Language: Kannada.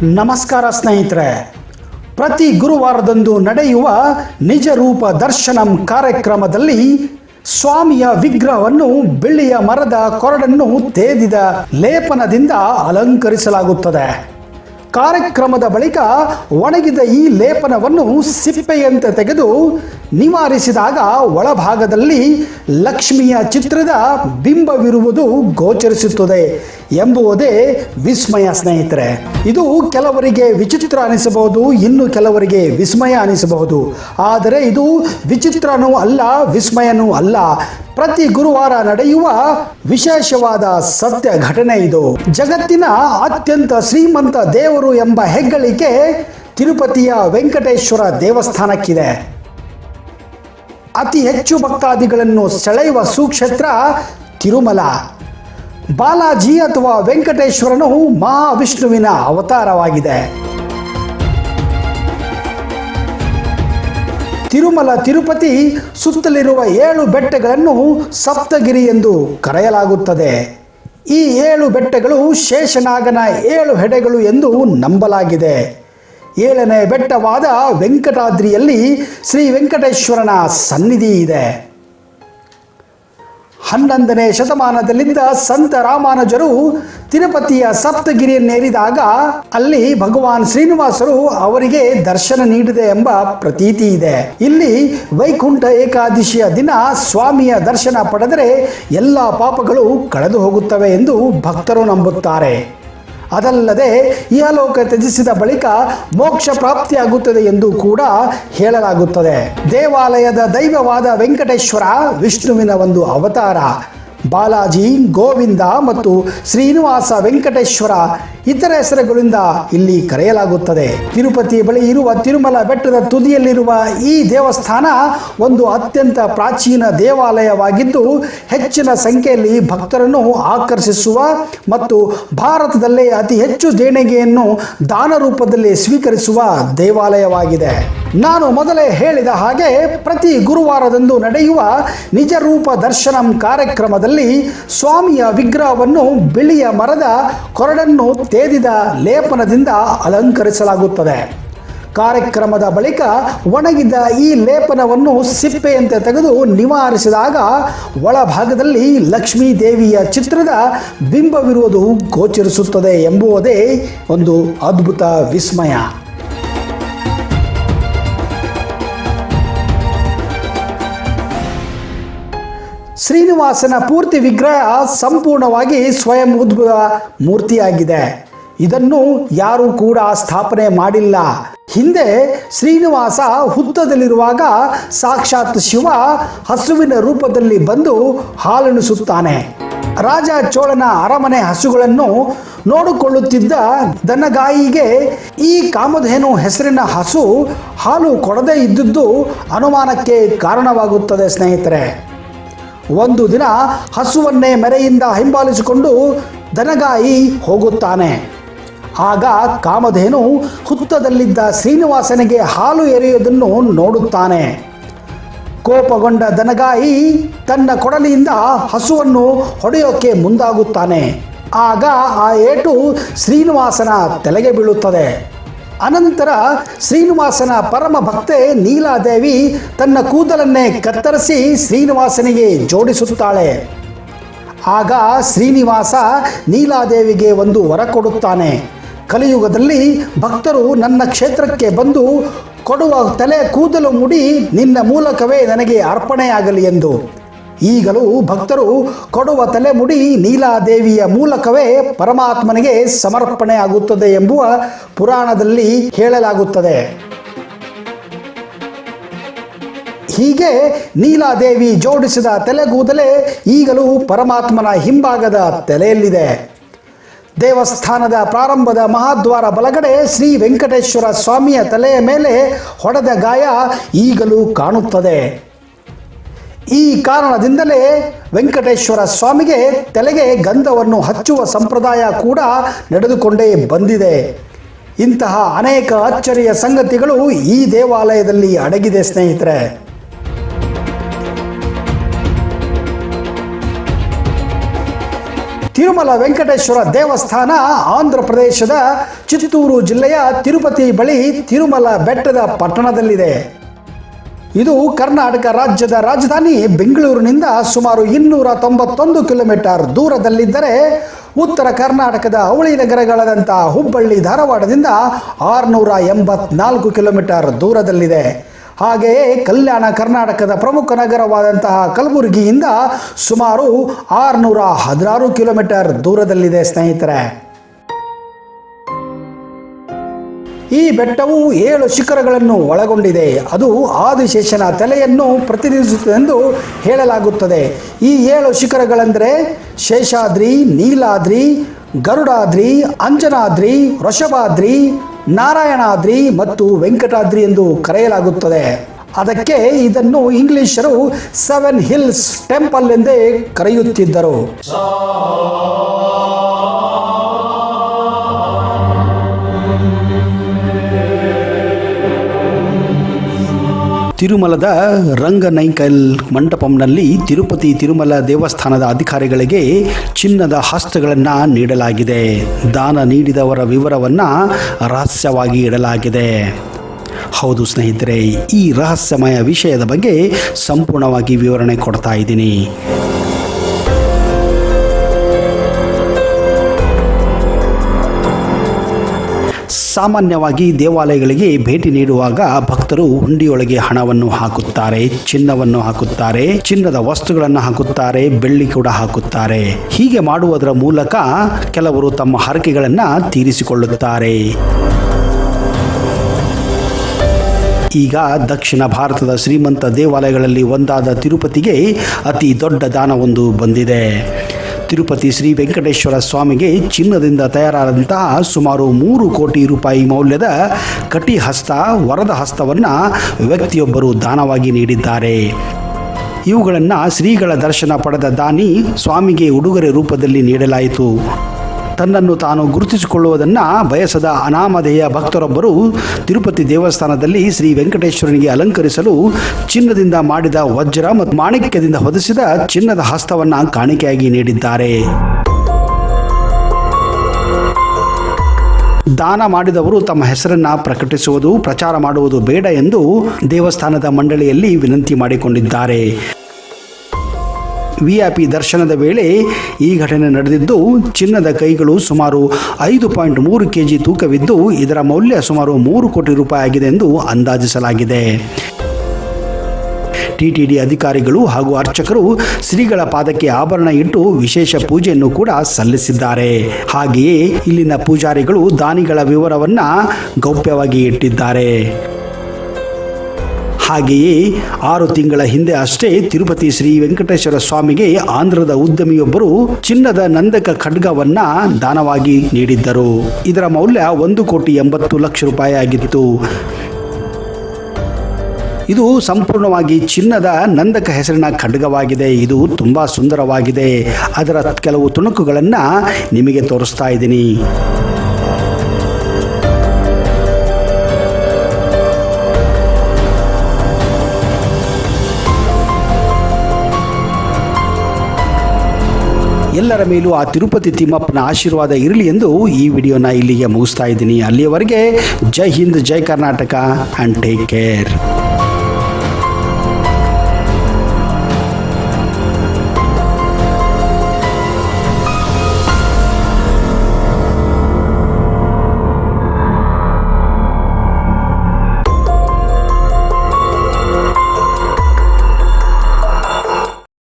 ನಮಸ್ಕಾರ ಸ್ನೇಹಿತರೆ. ಪ್ರತಿ ಗುರುವಾರದಂದು ನಡೆಯುವ ನಿಜ ರೂಪ ದರ್ಶನಂ ಕಾರ್ಯಕ್ರಮದಲ್ಲಿ ಸ್ವಾಮಿಯ ವಿಗ್ರಹವನ್ನು ಬೆಳ್ಳಿಯ ಮರದ ಕೊರಡನ್ನು ತೇದಿದ ಲೇಪನದಿಂದ ಅಲಂಕರಿಸಲಾಗುತ್ತದೆ. ಕಾರ್ಯಕ್ರಮದ ಬಳಿಕ ಒಣಗಿದ ಈ ಲೇಪನವನ್ನು ಸಿಪ್ಪೆಯಂತೆ ತೆಗೆದು ನಿವಾರಿಸಿದಾಗ ಒಳಭಾಗದಲ್ಲಿ ಲಕ್ಷ್ಮಿಯ ಚಿತ್ರದ ಬಿಂಬವಿರುವುದು ಗೋಚರಿಸುತ್ತದೆ ಎಂಬುದೇ ವಿಸ್ಮಯ ಸ್ನೇಹಿತರೆ. ಇದು ಕೆಲವರಿಗೆ ವಿಚಿತ್ರ ಅನಿಸಬಹುದು, ಇನ್ನು ಕೆಲವರಿಗೆ ವಿಸ್ಮಯ ಅನಿಸಬಹುದು. ಆದರೆ ಇದು ವಿಚಿತ್ರನೂ ಅಲ್ಲ, ವಿಸ್ಮಯನೂ ಅಲ್ಲ. ಪ್ರತಿ ಗುರುವಾರ ನಡೆಯುವ ವಿಶೇಷವಾದ ಸತ್ಯ ಘಟನೆ ಇದು. ಜಗತ್ತಿನ ಅತ್ಯಂತ ಶ್ರೀಮಂತ ದೇವರು ಎಂಬ ಹೆಗ್ಗಳಿಕೆ ತಿರುಪತಿಯ ವೆಂಕಟೇಶ್ವರ ದೇವಸ್ಥಾನಕ್ಕಿದೆ. ಅತಿ ಹೆಚ್ಚು ಭಕ್ತಾದಿಗಳನ್ನು ಸೆಳೆಯುವ ಸುಕ್ಷೇತ್ರ ತಿರುಮಲ. ಬಾಲಾಜಿ ಅಥವಾ ವೆಂಕಟೇಶ್ವರನು ಮಹಾವಿಷ್ಣುವಿನ ಅವತಾರವಾಗಿದೆ. ತಿರುಮಲ ತಿರುಪತಿ ಸುತ್ತಲಿರುವ 7 ಬೆಟ್ಟಗಳನ್ನು ಸಪ್ತಗಿರಿ ಎಂದು ಕರೆಯಲಾಗುತ್ತದೆ. ಈ 7 ಬೆಟ್ಟಗಳು ಶೇಷನಾಗನ 7 ಹೆಡೆಗಳು ಎಂದು ನಂಬಲಾಗಿದೆ. 7ನೇ ಬೆಟ್ಟವಾದ ವೆಂಕಟಾದ್ರಿಯಲ್ಲಿ ಶ್ರೀ ವೆಂಕಟೇಶ್ವರನ ಸನ್ನಿಧಿ ಇದೆ. 11ನೇ ಶತಮಾನದಲ್ಲಿದ್ದ ಸಂತ ರಾಮಾನುಜರು ತಿರುಪತಿಯ ಸಪ್ತಗಿರಿಯನ್ನೇರಿದಾಗ ಅಲ್ಲಿ ಭಗವಾನ್ ಶ್ರೀನಿವಾಸರು ಅವರಿಗೆ ದರ್ಶನ ನೀಡಿದೆ ಎಂಬ ಪ್ರತೀತಿ ಇದೆ. ಇಲ್ಲಿ ವೈಕುಂಠ ಏಕಾದಶಿಯ ದಿನ ಸ್ವಾಮಿಯ ದರ್ಶನ ಪಡೆದರೆ ಎಲ್ಲ ಪಾಪಗಳು ಕಳೆದು ಹೋಗುತ್ತವೆ ಎಂದು ಭಕ್ತರು ನಂಬುತ್ತಾರೆ. ಅದಲ್ಲದೆ ಇಹಲೋಕ ತ್ಯಜಿಸಿದ ಬಳಿಕ ಮೋಕ್ಷ ಪ್ರಾಪ್ತಿಯಾಗುತ್ತದೆ ಎಂದು ಕೂಡ ಹೇಳಲಾಗುತ್ತದೆ. ದೇವಾಲಯದ ದೈವವಾದ ವೆಂಕಟೇಶ್ವರ ವಿಷ್ಣುವಿನ ಒಂದು ಅವತಾರ. ಬಾಲಾಜಿ, ಗೋವಿಂದ ಮತ್ತು ಶ್ರೀನಿವಾಸ ವೆಂಕಟೇಶ್ವರ ಇತರ ಹೆಸರುಗಳಿಂದ ಇಲ್ಲಿ ಕರೆಯಲಾಗುತ್ತದೆ. ತಿರುಪತಿ ಬಳಿ ಇರುವ ತಿರುಮಲ ಬೆಟ್ಟದ ತುದಿಯಲ್ಲಿರುವ ಈ ದೇವಸ್ಥಾನ ಒಂದು ಅತ್ಯಂತ ಪ್ರಾಚೀನ ದೇವಾಲಯವಾಗಿದ್ದು ಹೆಚ್ಚಿನ ಸಂಖ್ಯೆಯಲ್ಲಿ ಭಕ್ತರನ್ನು ಆಕರ್ಷಿಸುವ ಮತ್ತು ಭಾರತದಲ್ಲೇ ಅತಿ ಹೆಚ್ಚು ದೇಣಿಗೆಯನ್ನು ದಾನ ರೂಪದಲ್ಲಿ ಸ್ವೀಕರಿಸುವ ದೇವಾಲಯವಾಗಿದೆ. ನಾನು ಮೊದಲೇ ಹೇಳಿದ ಹಾಗೆ ಪ್ರತಿ ಗುರುವಾರದಂದು ನಡೆಯುವ ನಿಜ ರೂಪ ದರ್ಶನಂ ಕಾರ್ಯಕ್ರಮದಲ್ಲಿ ಸ್ವಾಮಿಯ ವಿಗ್ರಹವನ್ನು ಬಿಳಿಯ ಮರದ ಕೊರಡನ್ನು ತೇದಿದ ಲೇಪನದಿಂದ ಅಲಂಕರಿಸಲಾಗುತ್ತದೆ. ಕಾರ್ಯಕ್ರಮದ ಬಳಿಕ ಒಣಗಿದ ಈ ಲೇಪನವನ್ನು ಸಿಪ್ಪೆಯಂತೆ ತೆಗೆದು ನಿವಾರಿಸಿದಾಗ ಒಳಭಾಗದಲ್ಲಿ ಲಕ್ಷ್ಮೀ ದೇವಿಯ ಚಿತ್ರದ ಬಿಂಬವಿರುವುದು ಗೋಚರಿಸುತ್ತದೆ ಎಂಬುದೇ ಒಂದು ಅದ್ಭುತ ವಿಸ್ಮಯ. ಶ್ರೀನಿವಾಸನ ಪೂರ್ತಿ ವಿಗ್ರಹ ಸಂಪೂರ್ಣವಾಗಿ ಸ್ವಯಂ ಉದ್ಭವ ಮೂರ್ತಿಯಾಗಿದೆ. ಇದನ್ನು ಯಾರೂ ಕೂಡ ಸ್ಥಾಪನೆ ಮಾಡಿಲ್ಲ. ಹಿಂದೆ ಶ್ರೀನಿವಾಸ ಹುತ್ತದಲ್ಲಿರುವಾಗ ಸಾಕ್ಷಾತ್ ಶಿವ ಹಸುವಿನ ರೂಪದಲ್ಲಿ ಬಂದು ಹಾಲುಣಿಸುತ್ತಾನೆ. ರಾಜ ಚೋಳನ ಅರಮನೆ ಹಸುಗಳನ್ನು ನೋಡಿಕೊಳ್ಳುತ್ತಿದ್ದ ದನಗಾಯಿಗೆ ಈ ಕಾಮಧೇನು ಹೆಸರಿನ ಹಸು ಹಾಲು ಕೊಡದೇ ಇದ್ದುದು ಅನುಮಾನಕ್ಕೆ ಕಾರಣವಾಗುತ್ತದೆ ಸ್ನೇಹಿತರೆ. ಒಂದು ದಿನ ಹಸುವನ್ನೇ ಮೆರೆಯಿಂದ ಹಿಂಬಾಲಿಸಿಕೊಂಡು ದನಗಾಯಿ ಹೋಗುತ್ತಾನೆ. ಆಗ ಕಾಮಧೇನು ಹುತ್ತದಲ್ಲಿದ್ದ ಶ್ರೀನಿವಾಸನಿಗೆ ಹಾಲು ಎರೆಯುವುದನ್ನು ನೋಡುತ್ತಾನೆ. ಕೋಪಗೊಂಡ ದನಗಾಯಿ ತನ್ನ ಕೊಡಲಿಯಿಂದ ಹಸುವನ್ನು ಹೊಡೆಯೋಕೆ ಮುಂದಾಗುತ್ತಾನೆ. ಆಗ ಆ ಏಟು ಶ್ರೀನಿವಾಸನ ತಲೆಗೆ ಬೀಳುತ್ತದೆ. ಅನಂತರ ಶ್ರೀನಿವಾಸನ ಪರಮ ಭಕ್ತೆ ನೀಲಾದೇವಿ ತನ್ನ ಕೂದಲನ್ನೇ ಕತ್ತರಿಸಿ ಶ್ರೀನಿವಾಸನಿಗೆ ಜೋಡಿಸುತ್ತಾಳೆ. ಆಗ ಶ್ರೀನಿವಾಸ ನೀಲಾದೇವಿಗೆ ಒಂದು ವರ ಕೊಡುತ್ತಾನೆ. ಕಲಿಯುಗದಲ್ಲಿ ಭಕ್ತರು ನನ್ನ ಕ್ಷೇತ್ರಕ್ಕೆ ಬಂದು ಕೊಡುವ ತಲೆ ಕೂದಲು ಮುಡಿ ನಿನ್ನ ಮೂಲಕವೇ ನನಗೆ ಅರ್ಪಣೆಯಾಗಲಿ ಎಂದು. ಈಗಲೂ ಭಕ್ತರು ಕೊಡುವ ತಲೆ ಮುಡಿ ನೀಲಾದೇವಿಯ ಮೂಲಕವೇ ಪರಮಾತ್ಮನಿಗೆ ಸಮರ್ಪಣೆಯಾಗುತ್ತದೆ ಎಂಬುವ ಪುರಾಣದಲ್ಲಿ ಹೇಳಲಾಗುತ್ತದೆ. ಹೀಗೆ ನೀಲಾದೇವಿ ಜೋಡಿಸಿದ ತಲೆಗೂದಲೇ ಈಗಲೂ ಪರಮಾತ್ಮನ ಹಿಂಭಾಗದ ತಲೆಯಲ್ಲಿದೆ. ದೇವಸ್ಥಾನದ ಪ್ರಾರಂಭದ ಮಹಾದ್ವಾರ ಬಲಗಡೆ ಶ್ರೀ ವೆಂಕಟೇಶ್ವರ ಸ್ವಾಮಿಯ ತಲೆಯ ಮೇಲೆ ಹೊಡೆದ ಗಾಯ ಈಗಲೂ ಕಾಣುತ್ತದೆ. ಈ ಕಾರಣದಿಂದಲೇ ವೆಂಕಟೇಶ್ವರ ಸ್ವಾಮಿಗೆ ತಲೆಗೆ ಗಂಧವನ್ನು ಹಚ್ಚುವ ಸಂಪ್ರದಾಯ ಕೂಡ ನಡೆದುಕೊಂಡೇ ಬಂದಿದೆ. ಇಂತಹ ಅನೇಕ ಅಚ್ಚರಿಯ ಸಂಗತಿಗಳು ಈ ದೇವಾಲಯದಲ್ಲಿ ಅಡಗಿದೆ ಸ್ನೇಹಿತರೆ. ತಿರುಮಲ ವೆಂಕಟೇಶ್ವರ ದೇವಸ್ಥಾನ ಆಂಧ್ರ ಪ್ರದೇಶದ ಚಿತ್ತೂರು ಜಿಲ್ಲೆಯ ತಿರುಪತಿ ಬಳಿ ತಿರುಮಲ ಬೆಟ್ಟದ ಪಟ್ಟಣದಲ್ಲಿದೆ. ಇದು ಕರ್ನಾಟಕ ರಾಜ್ಯದ ರಾಜಧಾನಿ ಬೆಂಗಳೂರಿನಿಂದ ಸುಮಾರು 291 ಕಿಲೋಮೀಟರ್ ದೂರದಲ್ಲಿದ್ದರೆ, ಉತ್ತರ ಕರ್ನಾಟಕದ ಅವಳಿ ನಗರಗಳಾದಂಥ ಹುಬ್ಬಳ್ಳಿ ಧಾರವಾಡದಿಂದ 684 ಕಿಲೋಮೀಟರ್ ದೂರದಲ್ಲಿದೆ. ಹಾಗೆಯೇ ಕಲ್ಯಾಣ ಕರ್ನಾಟಕದ ಪ್ರಮುಖ ನಗರವಾದಂತಹ ಕಲಬುರಗಿಯಿಂದ ಸುಮಾರು 616 ಕಿಲೋಮೀಟರ್ ದೂರದಲ್ಲಿದೆ ಸ್ನೇಹಿತರೆ. ಈ ಬೆಟ್ಟವು 7 ಶಿಖರಗಳನ್ನು ಒಳಗೊಂಡಿದೆ. ಅದು ಆದಿಶೇಷನ ತಲೆಯನ್ನು ಪ್ರತಿನಿಧಿಸುತ್ತದೆ ಎಂದು ಹೇಳಲಾಗುತ್ತದೆ. ಈ 7 ಶಿಖರಗಳೆಂದರೆ ಶೇಷಾದ್ರಿ, ನೀಲಾದ್ರಿ, ಗರುಡಾದ್ರಿ, ಅಂಜನಾದ್ರಿ, ವೃಷಭಾದ್ರಿ, ನಾರಾಯಣಾದ್ರಿ ಮತ್ತು ವೆಂಕಟಾದ್ರಿ ಎಂದು ಕರೆಯಲಾಗುತ್ತದೆ. ಅದಕ್ಕೆ ಇದನ್ನು ಇಂಗ್ಲಿಷರು 7 ಹಿಲ್ಸ್ ಟೆಂಪಲ್ ಎಂದೇ ಕರೆಯುತ್ತಿದ್ದರು. ತಿರುಮಲದ ರಂಗನೈಕಲ್ ಮಂಟಪಂನಲ್ಲಿ ತಿರುಪತಿ ತಿರುಮಲ ದೇವಸ್ಥಾನದ ಅಧಿಕಾರಿಗಳಿಗೆ ಚಿನ್ನದ ಹಸ್ತಗಳನ್ನು ನೀಡಲಾಗಿದೆ. ದಾನ ನೀಡಿದವರ ವಿವರವನ್ನು ರಹಸ್ಯವಾಗಿ ಇಡಲಾಗಿದೆ. ಹೌದು ಸ್ನೇಹಿತರೆ, ಈ ರಹಸ್ಯಮಯ ವಿಷಯದ ಬಗ್ಗೆ ಸಂಪೂರ್ಣವಾಗಿ ವಿವರಣೆ ಕೊಡ್ತಾ ಇದ್ದೀನಿ. ಸಾಮಾನ್ಯವಾಗಿ ದೇವಾಲಯಗಳಿಗೆ ಭೇಟಿ ನೀಡುವಾಗ ಭಕ್ತರು ಹುಂಡಿಯೊಳಗೆ ಹಣವನ್ನು ಹಾಕುತ್ತಾರೆ, ಚಿನ್ನವನ್ನು ಹಾಕುತ್ತಾರೆ, ಚಿನ್ನದ ವಸ್ತುಗಳನ್ನು ಹಾಕುತ್ತಾರೆ, ಬೆಳ್ಳಿ ಕೂಡ ಹಾಕುತ್ತಾರೆ. ಹೀಗೆ ಮಾಡುವುದರ ಮೂಲಕ ಕೆಲವರು ತಮ್ಮ ಹರಕೆಗಳನ್ನು ತೀರಿಸಿಕೊಳ್ಳುತ್ತಾರೆ. ಈಗ ದಕ್ಷಿಣ ಭಾರತದ ಶ್ರೀಮಂತ ದೇವಾಲಯಗಳಲ್ಲಿ ಒಂದಾದ ತಿರುಪತಿಗೆ ಅತಿ ದೊಡ್ಡ ದಾನವೊಂದು ಬಂದಿದೆ. ತಿರುಪತಿ ಶ್ರೀ ವೆಂಕಟೇಶ್ವರ ಸ್ವಾಮಿಗೆ ಚಿನ್ನದಿಂದ ತಯಾರಾದಂತಹ ಸುಮಾರು 3 ಕೋಟಿ ರೂಪಾಯಿ ಮೌಲ್ಯದ ಕಟಿಹಸ್ತ, ವರದ ಹಸ್ತವನ್ನು ವ್ಯಕ್ತಿಯೊಬ್ಬರು ದಾನವಾಗಿ ನೀಡಿದ್ದಾರೆ. ಇವುಗಳನ್ನು ಶ್ರೀಗಳ ದರ್ಶನ ಪಡೆದ ದಾನಿ ಸ್ವಾಮಿಗೆ ಉಡುಗೊರೆ ರೂಪದಲ್ಲಿ ನೀಡಲಾಯಿತು. ತನ್ನನ್ನು ತಾನು ಗುರುತಿಸಿಕೊಳ್ಳುವುದನ್ನು ಬಯಸದ ಅನಾಮಧೇಯ ಭಕ್ತರೊಬ್ಬರು ತಿರುಪತಿ ದೇವಸ್ಥಾನದಲ್ಲಿ ಶ್ರೀ ವೆಂಕಟೇಶ್ವರನಿಗೆ ಅಲಂಕರಿಸಲು ಚಿನ್ನದಿಂದ ಮಾಡಿದ ವಜ್ರ ಮತ್ತು ಮಾಣಿಕ್ಯದಿಂದ ಹೊದಿಸಿದ ಚಿನ್ನದ ಹಸ್ತವನ್ನು ಕಾಣಿಕೆಯಾಗಿ ನೀಡಿದ್ದಾರೆ. ದಾನ ಮಾಡಿದವರು ತಮ್ಮ ಹೆಸರನ್ನು ಪ್ರಕಟಿಸುವುದು, ಪ್ರಚಾರ ಮಾಡುವುದು ಬೇಡ ಎಂದು ದೇವಸ್ಥಾನದ ಮಂಡಳಿಯಲ್ಲಿ ವಿನಂತಿ ಮಾಡಿಕೊಂಡಿದ್ದಾರೆ. VIP ದರ್ಶನದ ವೇಳೆ ಈ ಘಟನೆ ನಡೆದಿದ್ದು, ಚಿನ್ನದ ಕೈಗಳು ಸುಮಾರು 5.3 kg ತೂಕವಿದ್ದು, ಇದರ ಮೌಲ್ಯ ಸುಮಾರು 3 ಕೋಟಿ ರೂಪಾಯಿ ಆಗಿದೆ ಎಂದು ಅಂದಾಜಿಸಲಾಗಿದೆ. TTD ಅಧಿಕಾರಿಗಳು ಹಾಗೂ ಅರ್ಚಕರು ಶ್ರೀಗಳ ಪಾದಕ್ಕೆ ಆಭರಣ ಇಟ್ಟು ವಿಶೇಷ ಪೂಜೆಯನ್ನು ಕೂಡ ಸಲ್ಲಿಸಿದ್ದಾರೆ. ಹಾಗೆಯೇ ಇಲ್ಲಿನ ಪೂಜಾರಿಗಳು ದಾನಿಗಳ ವಿವರವನ್ನು ಗೌಪ್ಯವಾಗಿ ಇಟ್ಟಿದ್ದಾರೆ. ಹಾಗೆಯೇ 6 ತಿಂಗಳ ಹಿಂದೆ ಅಷ್ಟೇ ತಿರುಪತಿ ಶ್ರೀ ವೆಂಕಟೇಶ್ವರ ಸ್ವಾಮಿಗೆ ಆಂಧ್ರದ ಉದ್ಯಮಿಯೊಬ್ಬರು ಚಿನ್ನದ ನಂದಕ ಖಡ್ಗವನ್ನ ದಾನವಾಗಿ ನೀಡಿದ್ದರು. ಇದರ ಮೌಲ್ಯ 1,80,00,000 ರೂಪಾಯಿ ಆಗಿತ್ತು. ಇದು ಸಂಪೂರ್ಣವಾಗಿ ಚಿನ್ನದ ನಂದಕ ಹೆಸರಿನ ಖಡ್ಗವಾಗಿದೆ. ಇದು ತುಂಬ ಸುಂದರವಾಗಿದೆ. ಅದರ ಕೆಲವು ತುಣುಕುಗಳನ್ನು ನಿಮಗೆ ತೋರಿಸ್ತಾ ಇದ್ದೀನಿ. ಎಲ್ಲರ ಮೇಲೂ ಆ ತಿರುಪತಿ ತಿಮ್ಮಪ್ಪನ ಆಶೀರ್ವಾದ ಇರಲಿ ಎಂದು ಈ ವಿಡಿಯೋನ ಇಲ್ಲಿಗೆ ಮುಗಿಸ್ತಾ ಇದ್ದೀನಿ. ಅಲ್ಲಿಯವರೆಗೆ ಜೈ ಹಿಂದ್, ಜೈ ಕರ್ನಾಟಕ ಆ್ಯಂಡ್ ಟೇಕ್ ಕೇರ್.